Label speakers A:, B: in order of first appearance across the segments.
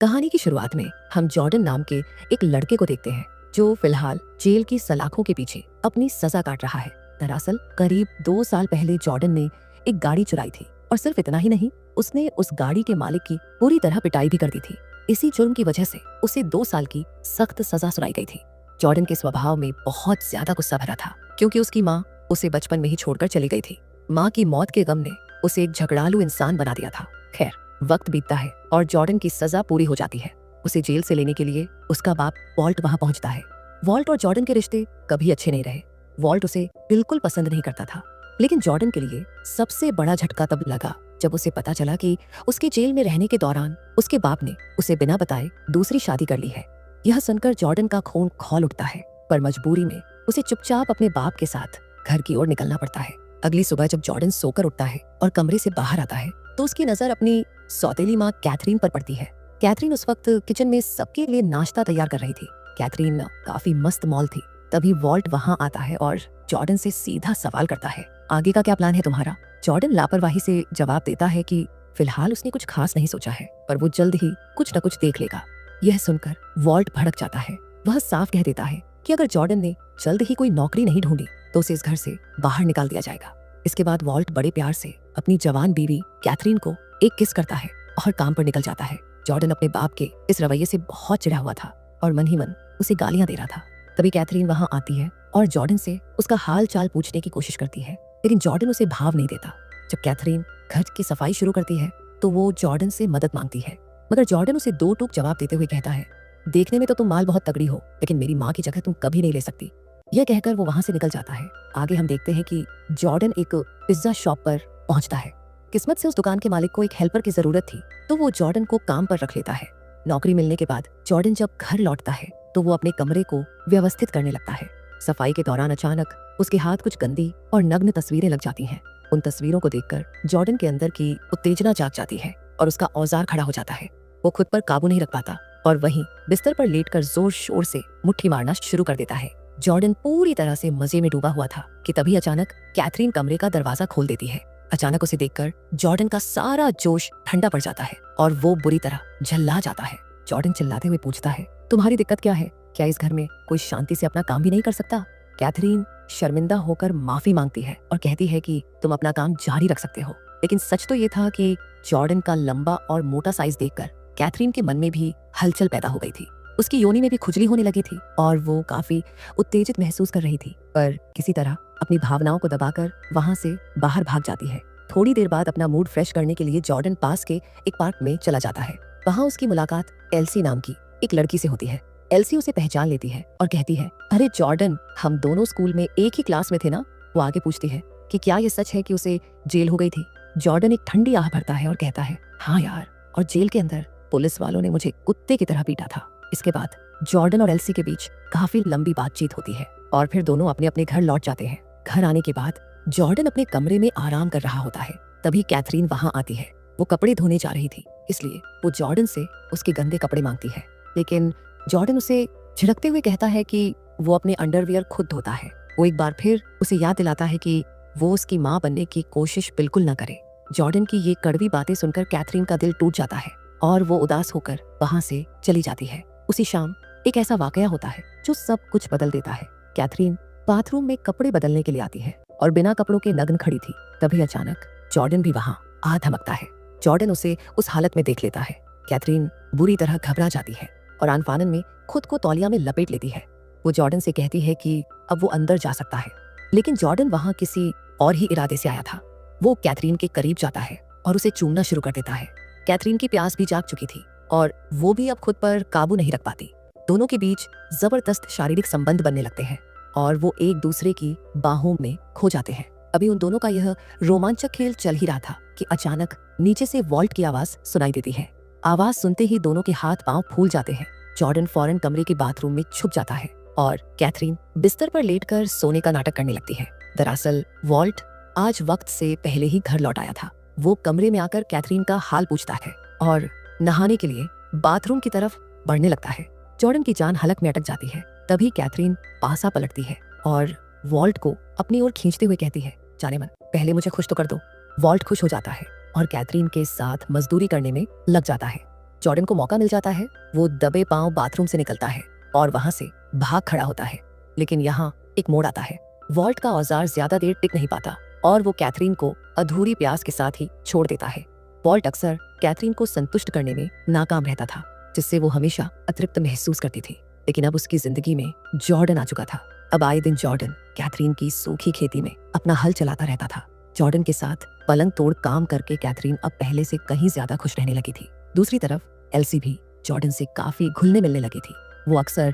A: कहानी की शुरुआत में हम जॉर्डन नाम के एक लड़के को देखते हैं जो फिलहाल जेल की सलाखों के पीछे अपनी सजा काट रहा है। दरअसल करीब 2 साल पहले जॉर्डन ने एक गाड़ी चुराई थी और सिर्फ इतना ही नहीं, उसने उस गाड़ी के मालिक की पूरी तरह पिटाई भी कर दी थी। इसी जुर्म की वजह से उसे 2 साल की सख्त सजा सुनाई गई थी। जॉर्डन के स्वभाव में बहुत ज्यादा गुस्सा भरा था क्योंकि उसकी माँ उसे बचपन में ही छोड़कर चली गई थी। माँ की मौत के गम ने उसे एक झगड़ालू इंसान बना दिया था। खैर, वक्त बीतता है और जॉर्डन की सजा पूरी हो जाती है। उसे जेल से लेने के लिए उसका बाप वॉल्ट वहां पहुंचता है। वॉल्ट और जॉर्डन के रिश्ते कभी अच्छे नहीं रहे। वॉल्ट उसे बिल्कुल पसंद नहीं करता था, लेकिन जॉर्डन के लिए सबसे बड़ा झटका तब लगा जब उसे पता चला कि उसके जेल में रहने के दौरान उसके बाप ने उसे बिना बताए दूसरी शादी कर ली है। यह सुनकर जॉर्डन का खून खौल उठता है, पर मजबूरी में उसे चुपचाप अपने बाप के साथ घर की ओर निकलना पड़ता है। अगली सुबह जब जॉर्डन सोकर उठता है और कमरे से बाहर आता है तो उसकी नजर अपनी सौतेली माँ कैथरीन पर पड़ती है। कैथरीन उस वक्त किचन में सबके लिए नाश्ता तैयार कर रही थी। कैथरीन काफी मस्त मौल थी। तभी वॉल्ट वहां आता है और जॉर्डन से सीधा सवाल करता है, आगे का क्या प्लान है तुम्हारा? जॉर्डन लापरवाही से जवाब देता है कि फिलहाल उसने कुछ खास नहीं सोचा है, पर वो जल्द ही कुछ न कुछ देख लेगा। यह सुनकर वॉल्ट भड़क जाता है। वह साफ कह देता है कि अगर जॉर्डन ने जल्द ही कोई नौकरी नहीं ढूंढी तो उसे इस घर से बाहर निकाल दिया जाएगा। इसके बाद वॉल्ट बड़े प्यार से अपनी जवान बीवी कैथरीन को एक किस करता है और काम पर निकल जाता है। जॉर्डन अपने बाप के इस रवैये से बहुत चिढ़ा हुआ था और मन ही मन उसे गालियां दे रहा था। तभी कैथरीन वहां आती है और जॉर्डन से उसका हाल चाल पूछने की कोशिश करती है, लेकिन जॉर्डन उसे भाव नहीं देता। जब कैथरीन घर की सफाई शुरू करती है तो वो जॉर्डन से मदद मांगती है, मगर जॉर्डन उसे 2 टूक जवाब देते हुए कहता है, देखने में तो तुम माल बहुत तगड़ी हो, लेकिन मेरी माँ की जगह तुम कभी नहीं ले सकती। यह कहकर वो वहां से निकल जाता है। आगे हम देखते हैं कि जॉर्डन एक पिज्जा शॉप पर पहुंचता है। किस्मत से उस दुकान के मालिक को एक हेल्पर की जरूरत थी, तो वो जॉर्डन को काम पर रख लेता है। नौकरी मिलने के बाद जॉर्डन जब घर लौटता है तो वो अपने कमरे को व्यवस्थित करने लगता है। सफाई के दौरान अचानक उसके हाथ कुछ गंदी और नग्न तस्वीरें लग जाती हैं। उन तस्वीरों को देखकर जॉर्डन के अंदर की उत्तेजना जाग जाती है और उसका औजार खड़ा हो जाता है। वो खुद पर काबू नहीं रख पाता और वहीं बिस्तर पर लेटकर जोर शोर से मुट्ठी मारना शुरू कर देता है। जॉर्डन पूरी तरह से मजे में डूबा हुआ था कि तभी अचानक कैथरीन कमरे का दरवाजा खोल देती है। अचानक उसे देखकर जॉर्डन का सारा जोश ठंडा पड़ जाता है और वो बुरी तरह झल्ला जाता है। जॉर्डन चिल्लाते हुए पूछता है, तुम्हारी दिक्कत क्या है? क्या इस घर में कोई शांति से अपना काम भी नहीं कर सकता? कैथरीन शर्मिंदा होकर माफी मांगती है और कहती है कि तुम अपना काम जारी रख सकते हो। लेकिन सच तो ये था कि जॉर्डन का लंबा और मोटा साइज देखकर कैथरीन के मन में भी हलचल पैदा हो गई थी। उसकी योनि में भी खुजली होने लगी थी और वो काफी उत्तेजित महसूस कर रही थी, पर किसी तरह अपनी भावनाओं को दबाकर वहां से बाहर भाग जाती है। थोड़ी देर बाद अपना मूड फ्रेश करने के लिए जॉर्डन पास के एक पार्क में चला जाता है। वहां उसकी मुलाकात एल्सी नाम की एक लड़की से होती है। एल्सी उसे पहचान लेती है और कहती है, अरे जॉर्डन, हम दोनों स्कूल में एक ही क्लास में थे ना? वो आगे पूछती है कि क्या ये सच है कि उसे जेल हो गई थी? जॉर्डन एक ठंडी आह भरता है और कहता है, हाँ यार, और जेल के अंदर पुलिस वालों ने मुझे कुत्ते की तरह पीटा था। इसके बाद जॉर्डन और एल्सी के बीच काफी लंबी बातचीत होती है और फिर दोनों अपने अपने घर लौट जाते हैं। घर आने के बाद जॉर्डन अपने कमरे में आराम कर रहा होता है। तभी कैथरीन वहां आती है। वो कपड़े धोने जा रही थी, इसलिए वो जॉर्डन से उसके गंदे कपड़े मांगती है, लेकिन जॉर्डन उसे झिड़कते हुए कहता है कि वो अपने अंडरवियर खुद धोता है। वो एक बार फिर उसे याद दिलाता है कि वो उसकी माँ बनने की कोशिश बिल्कुल न करे। जॉर्डन की ये कड़वी बातें सुनकर कैथरीन का दिल टूट जाता है और वो उदास होकर वहां से चली जाती है। उसी शाम एक ऐसा वाकया होता है जो सब कुछ बदल देता है। कैथरीन बाथरूम में कपड़े बदलने के लिए आती है और बिना कपड़ों के नग्न खड़ी थी। तभी अचानक जॉर्डन भी वहां आ धमकता है। जॉर्डन उसे उस हालत में देख लेता है। कैथरीन बुरी तरह घबरा जाती है और आनफानन में खुद को तौलिया में लपेट लेती है। वो जॉर्डन से कहती है कि अब वो अंदर जा सकता है, लेकिन जॉर्डन वहां किसी और ही इरादे से आया था। वो कैथरीन के करीब जाता है और उसे चूमना शुरू कर देता है। कैथरीन की प्यास भी जाग चुकी थी और वो भी अब खुद पर काबू नहीं रख पाती। दोनों के बीच जबरदस्त शारीरिक संबंध बनने लगते हैं और वो एक दूसरे की बाहों में खो जाते हैं। अभी उन दोनों का यह रोमांचक खेल चल ही रहा था कि अचानक नीचे से वॉल्ट की आवाज सुनाई देती है। आवाज सुनते ही दोनों के हाथ पांव फूल जाते हैं। जॉर्डन फौरन कमरे के बाथरूम में छुप जाता है और कैथरीन बिस्तर पर लेटकर सोने का नाटक करने लगती है। दरअसल वॉल्ट आज वक्त से पहले ही घर लौट आया था। वो कमरे में आकर कैथरीन का हाल पूछता है और नहाने के लिए बाथरूम की तरफ बढ़ने लगता है। जॉर्डन की जान हलक में अटक जाती है। तभी कैथरीन पासा पलटती है और वॉल्ट को अपनी ओर खींचते हुए कहती है, जाने मन, पहले मुझे खुश तो कर दो। वॉल्ट खुश हो जाता है और कैथरीन के साथ मजदूरी करने में लग जाता है। जॉर्डन को मौका मिल जाता है। वो दबे पांव बाथरूम से निकलता है और वहां से भाग खड़ा होता है। लेकिन यहाँ एक मोड़ आता है। वॉल्ट का औजार ज्यादा देर टिक नहीं पाता और वो कैथरीन को अधूरी प्यास के साथ ही छोड़ देता है। वॉल्ट अक्सर कैथरीन को संतुष्ट करने में नाकाम रहता था, जिससे वो हमेशा अतृप्त महसूस करती थी। लेकिन अब उसकी जिंदगी में जॉर्डन आ चुका था। अब आए दिन जॉर्डन कैथरीन की सूखी खेती में अपना हल चलाता रहता था। जॉर्डन के साथ पलंग तोड़ काम करके कैथरीन अब पहले से कहीं ज्यादा खुश रहने लगी थी। दूसरी तरफ एल्सी भी जॉर्डन से काफी घुलने मिलने लगी थी। वो अक्सर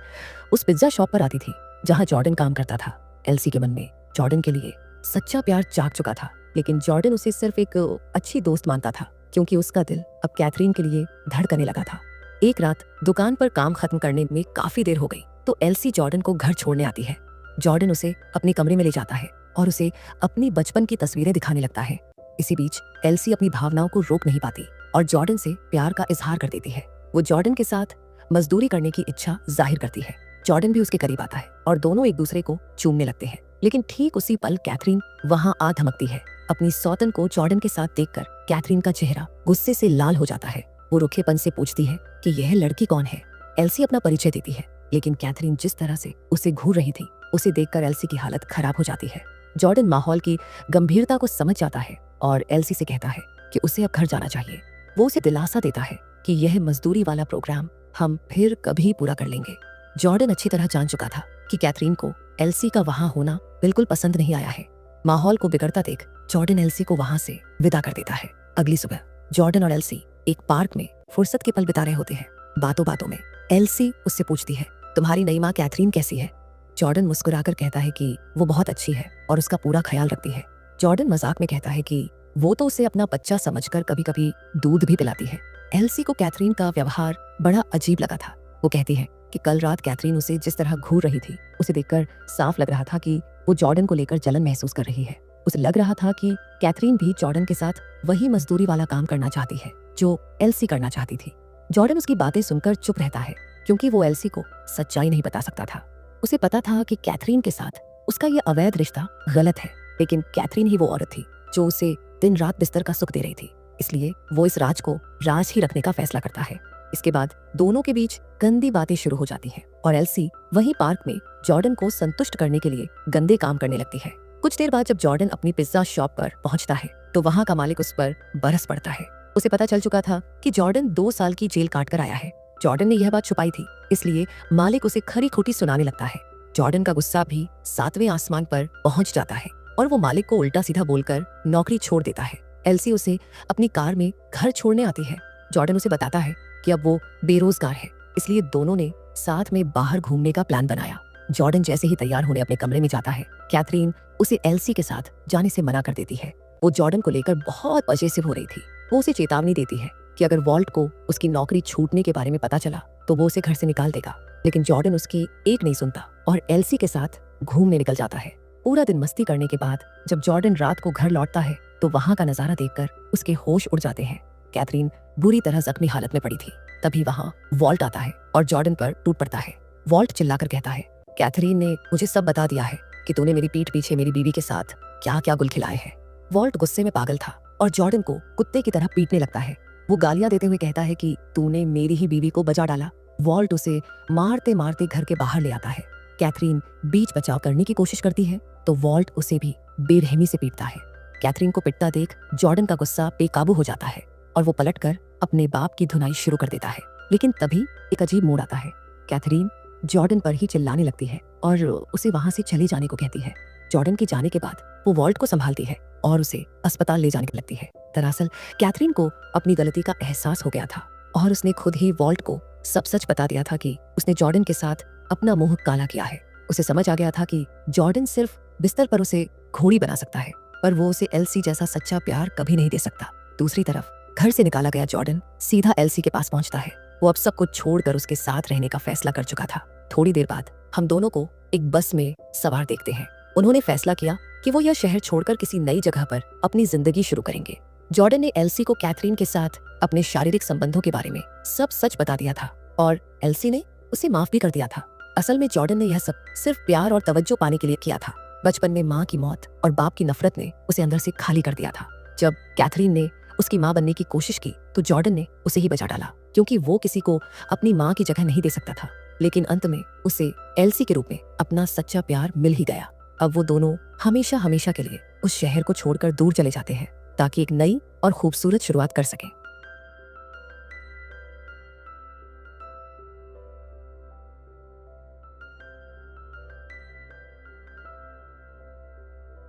A: उस पिज्जा शॉप पर आती थी जहां जॉर्डन काम करता था। एल्सी के मन में जॉर्डन के लिए सच्चा प्यार जाग चुका था, लेकिन जॉर्डन उसे सिर्फ एक अच्छी दोस्त मानता था, क्योंकि उसका दिल अब कैथरीन के लिए धड़कने लगा था। एक रात दुकान पर काम खत्म करने में काफी देर हो गई तो एल्सी जॉर्डन को घर छोड़ने आती है। जॉर्डन उसे अपने कमरे में ले जाता है और उसे अपनी बचपन की तस्वीरें दिखाने लगता है। इसी बीच एल्सी अपनी भावनाओं को रोक नहीं पाती और जॉर्डन से प्यार का इजहार कर देती है। वो जॉर्डन के साथ मजदूरी करने की इच्छा जाहिर करती है। जॉर्डन भी उसके करीब आता है और दोनों एक दूसरे को चूमने लगते हैं। लेकिन ठीक उसी पल कैथरीन वहां आ धमकती है। अपनी सौतन को जॉर्डन के साथ देखकर कैथरीन का चेहरा गुस्से से लाल हो जाता है। वो रूखेपन से पूछती है कि यह लड़की कौन है। एल्सी अपना परिचय देती है, लेकिन कैथरीन जिस तरह से उसे घूर रही थी उसे देखकर एल्सी की हालत खराब हो जाती है। जॉर्डन माहौल की गंभीरता को समझ जाता है और एल्सी से कहता है कि उसे अब घर जाना चाहिए। वो उसे दिलासा देता है कि यह मजदूरी वाला प्रोग्राम हम फिर कभी पूरा कर लेंगे। जॉर्डन अच्छी तरह जान चुका था कि कैथरीन को एल्सी का वहां होना बिल्कुल पसंद नहीं आया है। माहौल को बिगड़ता देख जॉर्डन एल्सी को वहां से विदा कर देता है। अगली सुबह जॉर्डन और एल्सी एक पार्क में फुर्सत के पल बिता रहे होते हैं। बातों बातों में एल्सी उससे पूछती है, तुम्हारी नई माँ कैथरीन कैसी है? जॉर्डन मुस्कुराकर कहता है कि वो बहुत अच्छी है और उसका पूरा ख्याल रखती है। जॉर्डन मजाक में कहता है कि वो तो उसे अपना बच्चा समझकर कभी कभी दूध भी पिलाती है। एल्सी को कैथरीन का व्यवहार बड़ा अजीब लगा था। वो कहती है कि कल रात कैथरीन उसे जिस तरह घूर रही थी उसे देखकर साफ लग रहा था कि वो जॉर्डन को लेकर जलन महसूस कर रही है। उसे लग रहा था कि कैथरीन भी जॉर्डन के साथ वही मजदूरी वाला काम करना चाहती है जो एल्सी करना चाहती थी। जॉर्डन उसकी बातें सुनकर चुप रहता है, क्योंकि वो एल्सी को सच्चाई नहीं बता सकता था। उसे पता था कि कैथरीन के साथ उसका ये अवैध रिश्ता गलत है, लेकिन कैथरीन ही वो औरत थी जो उसे दिन रात बिस्तर का सुख दे रही थी। इसलिए वो इस राज को राज ही रखने का फैसला करता है। इसके बाद दोनों के बीच गंदी बातें शुरू हो जाती हैं और एल्सी वहीं पार्क में जॉर्डन को संतुष्ट करने के लिए गंदे काम करने लगती है। कुछ देर बाद जब जॉर्डन अपनी पिज्जा शॉप पर पहुंचता है तो वहां का मालिक उस पर बरस पड़ता है। उसे पता चल चुका था कि जॉर्डन 2 साल की जेल काट कर आया है। जॉर्डन ने यह बात छुपाई थी, इसलिए मालिक उसे खरी खोटी सुनाने लगता है। जॉर्डन का गुस्सा भी 7वें आसमान पर पहुंच जाता है और वो मालिक को उल्टा सीधा बोलकर नौकरी छोड़ देता है। एल्सी उसे अपनी कार में घर छोड़ने आती है। जॉर्डन उसे बताता है कि अब वो बेरोजगार है, इसलिए दोनों ने साथ में बाहर घूमने का प्लान बनाया। जॉर्डन जैसे ही तैयार होने अपने कमरे में जाता है, कैथरीन उसे एल्सी के साथ जाने से मना कर देती है। वो जॉर्डन को लेकर बहुत पजेसिव हो रही थी। वो उसे चेतावनी देती है कि अगर वॉल्ट को उसकी नौकरी छूटने के बारे में पता चला तो वो उसे घर से निकाल देगा। लेकिन जॉर्डन उसकी एक नहीं सुनता और एल्सी के साथ घूमने निकल जाता है। पूरा दिन मस्ती करने के बाद जब जॉर्डन रात को घर लौटता है तो वहां का नजारा देखकर उसके होश उड़ जाते हैं। कैथरीन बुरी तरह जख्मी हालत में पड़ी थी। तभी वहां वॉल्ट आता है और जॉर्डन पर टूट पड़ता है। वॉल्ट चिल्लाकर कहता है, कैथरीन ने मुझे सब बता दिया है कि तूने मेरी पीठ पीछे मेरी बीवी के साथ क्या क्या गुल खिलाए हैं। वॉल्ट गुस्से में पागल था और जॉर्डन को कुत्ते की तरह पीटने लगता है। वो गालियां देते हुए कहता है कि तूने मेरी ही बीवी को बचा डाला। वॉल्ट उसे मारते मारते घर के बाहर ले आता है। कैथरीन बीच बचाव करने की कोशिश करती है तो वॉल्ट उसे भी बेरहमी से पीटता है। कैथरीन को पिटता देख जॉर्डन का गुस्सा बेकाबू हो जाता है और वो पलटकर अपने बाप की धुनाई शुरू कर देता है। लेकिन तभी एक अजीब मोड़ आता है। कैथरीन जॉर्डन पर ही चिल्लाने लगती है और उसे वहां से चले जाने को कहती है। जॉर्डन के जाने के बाद वो वॉल्ट को संभालती है और उसे अस्पताल ले जाने लगती है। दरअसल कैथरीन को अपनी गलती का एहसास हो गया था और उसने खुद ही वॉल्ट को सब सच बता दिया था कि उसने जॉर्डन के साथ अपना मुंह काला किया है। उसे समझ आ गया था कि जॉर्डन सिर्फ बिस्तर पर उसे घोड़ी बना सकता है, पर वो उसे एल्सी जैसा सच्चा प्यार कभी नहीं दे सकता। दूसरी तरफ घर से निकाला गया जॉर्डन सीधा एल्सी के पास पहुंचता है। वो अब सब कुछ छोड़कर उसके साथ रहने का फैसला कर चुका था। थोड़ी देर बाद हम दोनों को एक बस में सवार देखते हैं। उन्होंने फैसला किया कि वो यह शहर छोड़कर किसी नई जगह पर अपनी जिंदगी शुरू करेंगे। जॉर्डन ने एल्सी को कैथरीन के साथ अपने शारीरिक संबंधों के बारे में सब सच बता दिया था और एल्सी ने उसे माफ भी कर दिया था। असल में जॉर्डन ने यह सब सिर्फ प्यार और तवज्जो पाने के लिए किया था। बचपन में माँ की मौत और बाप की नफरत ने उसे अंदर से खाली कर दिया था। जब कैथरीन ने उसकी माँ बनने की कोशिश की तो जॉर्डन ने उसे ही बचा डाला, क्योंकि वो किसी को अपनी माँ की जगह नहीं दे सकता था। लेकिन अंत में उसे एल्सी के रूप में अपना सच्चा प्यार मिल ही गया। अब वो दोनों हमेशा हमेशा के लिए उस शहर को छोड़कर दूर चले जाते हैं ताकि एक नई और खूबसूरत शुरुआत कर सकें।